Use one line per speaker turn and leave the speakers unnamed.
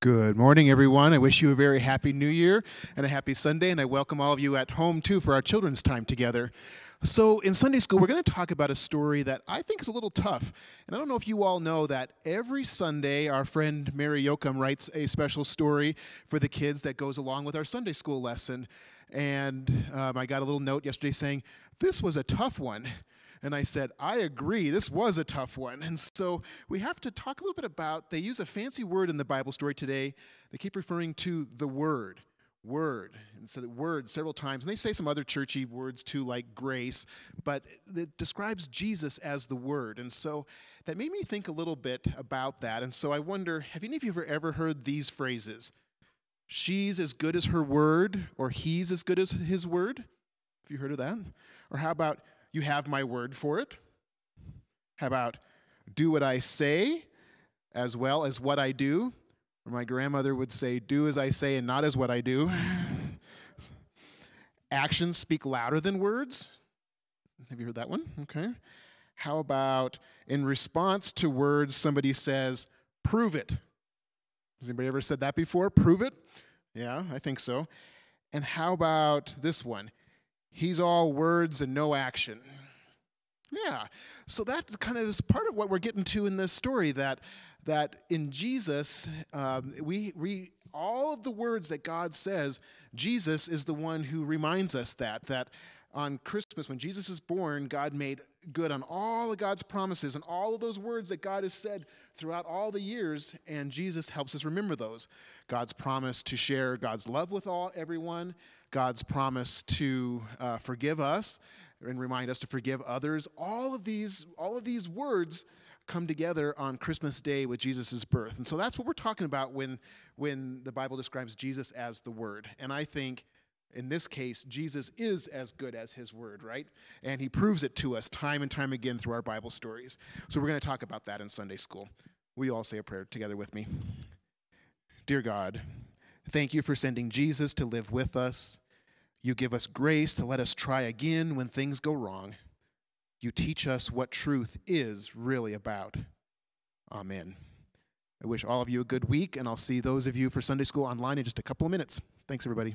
Good morning, everyone. I wish you a very happy New Year and a happy Sunday, and I welcome all of you at home, too, for our children's time together. So in Sunday school, we're going to talk about a story that I think is a little tough. And I don't know if you all know that every Sunday, our friend Mary Yoakum writes a special story for the kids that goes along with our Sunday school lesson. And I got a little note yesterday saying, this was a tough one. And I said, I agree, this was a tough one. And so we have to talk a little bit about, they use a fancy word in the Bible story today. They keep referring to the word, and so the word several times. And they say some other churchy words too, like grace, but it describes Jesus as the word. And so that made me think a little bit about that. And so I wonder, have any of you ever heard these phrases? She's as good as her word, or he's as good as his word? Have you heard of that? Or how about, you have my word for it? How about, do what I say as well as what I do? Or my grandmother would say, do as I say and not as what I do. Actions speak louder than words. Have you heard that one? Okay. How about, in response to words, somebody says, prove it. Has anybody ever said that before? Prove it? Yeah, I think so. And how about this one? He's all words and no action. Yeah, so that kind of is part of what we're getting to in this story, that in Jesus, we all of the words that God says, Jesus is the one who reminds us that on Christmas, when Jesus is born, God made good on all of God's promises and all of those words that God has said throughout all the years, and Jesus helps us remember those. God's promise to share God's love with everyone, God's promise to forgive us and remind us to forgive others. All of these words come together on Christmas Day with Jesus' birth. And so that's what we're talking about when the Bible describes Jesus as the Word. And I think in this case, Jesus is as good as his word, right? And he proves it to us time and time again through our Bible stories. So we're going to talk about that in Sunday school. Will you all say a prayer together with me? Dear God, thank you for sending Jesus to live with us. You give us grace to let us try again when things go wrong. You teach us what truth is really about. Amen. I wish all of you a good week, and I'll see those of you for Sunday school online in just a couple of minutes. Thanks, everybody.